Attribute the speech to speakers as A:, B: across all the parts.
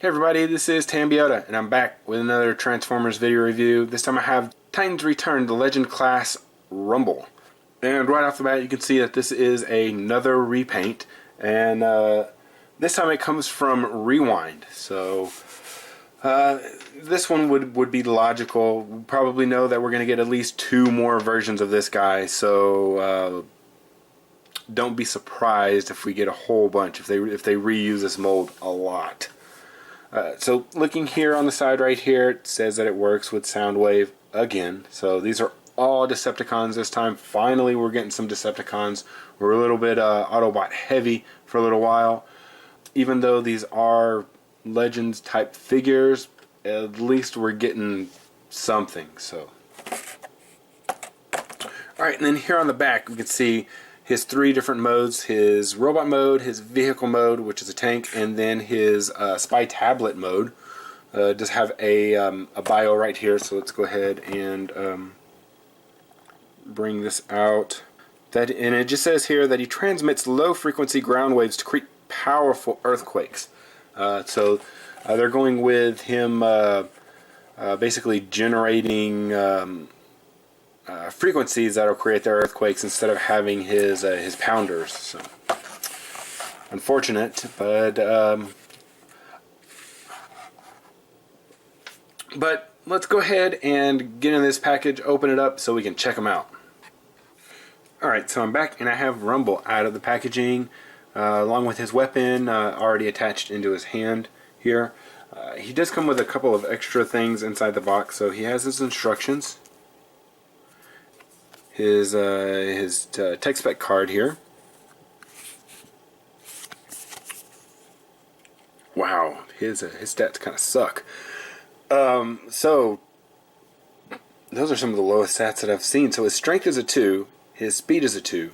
A: Hey everybody, this is Tambiota, and I'm back with another Transformers video review. This time I have Titans Return, the Legend Class Rumble. And right off the bat you can see that this is another repaint, and this time it comes from Rewind. So this one would be logical. We probably know that we're going to get at least 2 more versions of this guy, so don't be surprised if we get a whole bunch, if they reuse this mold a lot. So looking here on the side right here, it says that it works with Soundwave again. So these are all Decepticons this time. Finally we're getting some Decepticons. We're a little bit Autobot heavy for a little while. Even though these are Legends type figures, at least we're getting something. So, alright, and then here on the back we can see his 3 different modes: his robot mode, his vehicle mode, which is a tank, and then his spy tablet mode. Does have a bio right here, so let's go ahead and bring this out. And it just says here that he transmits low frequency ground waves to create powerful earthquakes. So they're going with him basically generating frequencies that will create their earthquakes instead of having his pounders. So unfortunate, but let's go ahead and get in this package, open it up so we can check them out. Alright, so I'm back and I have Rumble out of the packaging along with his weapon already attached into his hand here. He does come with a couple of extra things inside the box. So he has his instructions, his tech spec card here. Wow, his stats kind of suck. So those are some of the lowest stats that I've seen. So his strength is a 2, his speed is a 2,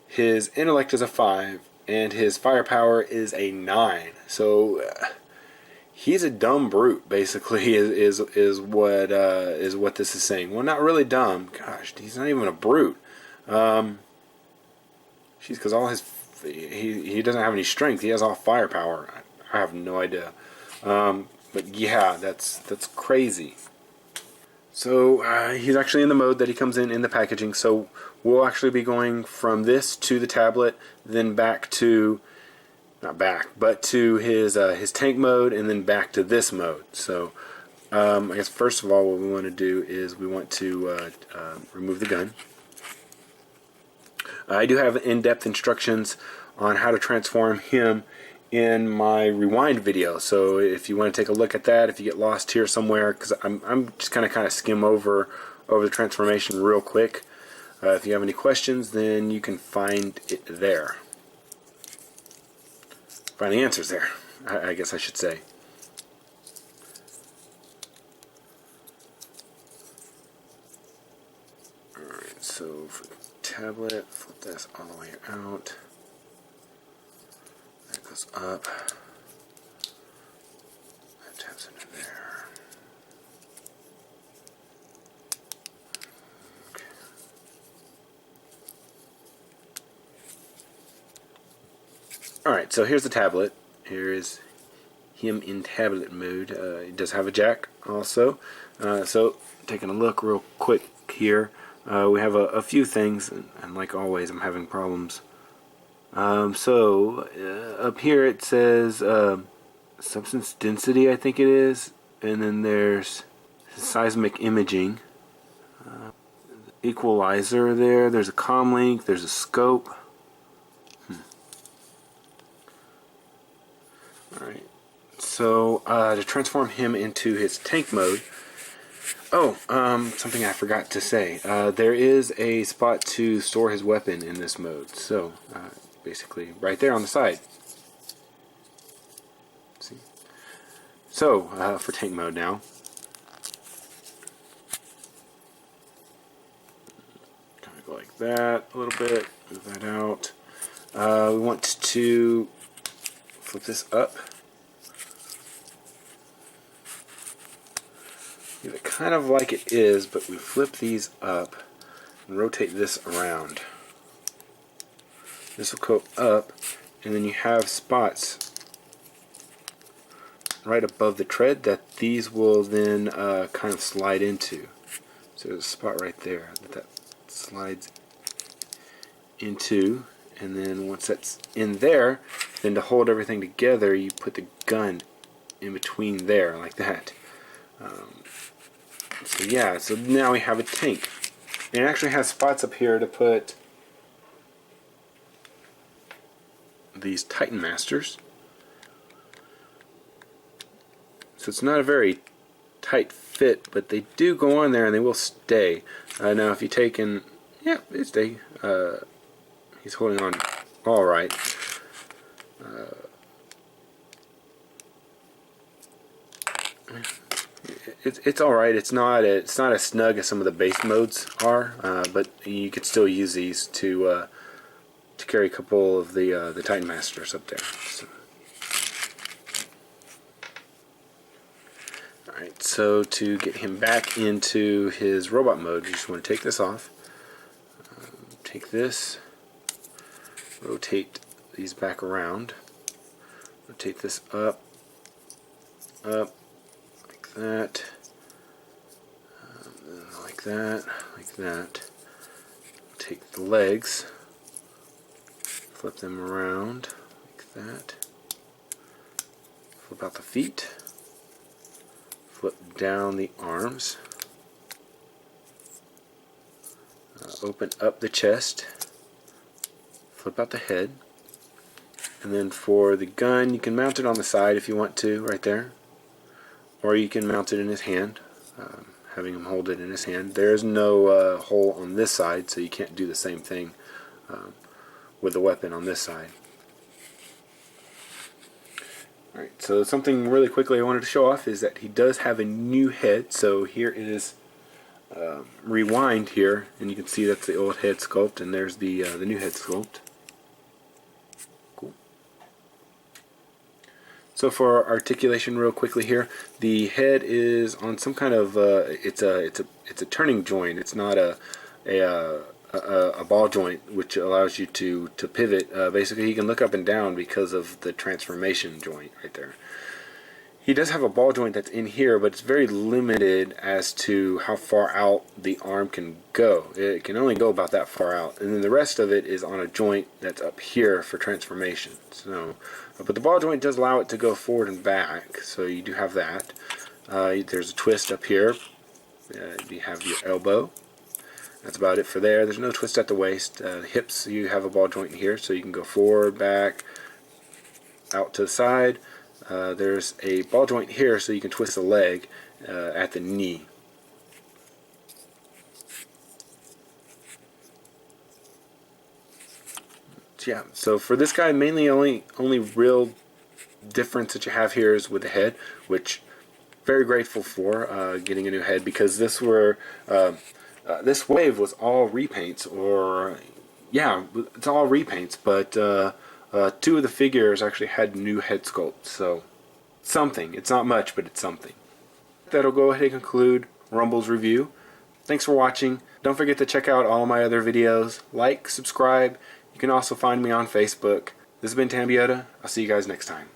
A: his intellect is a 5, and his firepower is a 9. So he's a dumb brute, basically, is what this is saying. Well, not really dumb. Gosh, he's not even a brute. Because all he doesn't have any strength. He has all firepower. I have no idea. But yeah, that's crazy. So he's actually in the mode that he comes in the packaging. So we'll actually be going from this to the tablet, then back to, not back, but to his tank mode, and then back to this mode. So I guess first of all what we want to do is we want to remove the gun. I do have in-depth instructions on how to transform him in my Rewind video, so if you want to take a look at that, if you get lost here somewhere, because I'm just kind of skim over the transformation real quick. If you have any questions, then you can find it there. Find the answers there, I guess I should say. Alright, so for the tablet, flip this all the way out. That goes up. That taps into there. Okay. Alright, so here's the tablet. Here is him in tablet mode. It does have a jack also. So taking a look real quick here, we have a few things, and like always I'm having problems. Up here it says substance density, I think it is, and then there's seismic imaging, equalizer there, there's a comm link, there's a scope. Alright, so to transform him into his tank mode, something I forgot to say, there is a spot to store his weapon in this mode, so basically right there on the side. See? So for tank mode now, kind of go like that a little bit, move that out. We want to flip this up. Leave it kind of like it is, but we flip these up and rotate this around. This will go up, and then you have spots right above the tread that these will then kind of slide into. So there's a spot right there that slides into, and then once that's in there, then to hold everything together you put the gun in between there like that. So yeah, so now we have a tank. And it actually has spots up here to put these Titan Masters. So it's not a very tight fit, but they do go on there and they will stay. Now if you take and, yeah, they stay. He's holding on all right. It's all right. It's not as snug as some of the base modes are, but you could still use these to carry a couple of the Titan Masters up there. So. Alright, so to get him back into his robot mode, you just want to take this off. Take this, rotate these back around, rotate this up, like that, like that, like that. Take the legs, flip them around like that, flip out the feet, flip down the arms, open up the chest, flip out the head, and then for the gun you can mount it on the side if you want to, right there, or you can mount it in his hand, having him hold it in his hand. There is no hole on this side, so you can't do the same thing with the weapon on this side. Alright, so something really quickly I wanted to show off is that he does have a new head. So here it is rewind here, and you can see that's the old head sculpt, and there's the new head sculpt. Cool. So for articulation, real quickly here, the head is on some kind of it's a turning joint. It's not a ball joint, which allows you to pivot. Basically, he can look up and down because of the transformation joint right there. He does have a ball joint that's in here, but it's very limited as to how far out the arm can go. It can only go about that far out, and then the rest of it is on a joint that's up here for transformation. So, but the ball joint does allow it to go forward and back, so you do have that. There's a twist up here. You have your elbow. That's about it for there. There's no twist at the waist. Hips, you have a ball joint in here, so you can go forward, back, out to the side. There's a ball joint here, so you can twist the leg at the knee. So yeah, so for this guy, mainly only real difference that you have here is with the head, which very grateful for getting a new head, because this wave was all repaints, or yeah, it's all repaints, but two of the figures actually had new head sculpts, so something. It's not much, but it's something. That'll go ahead and conclude Rumble's review. Thanks for watching. Don't forget to check out all my other videos. Like, subscribe. You can also find me on Facebook. This has been Tambiota. I'll see you guys next time.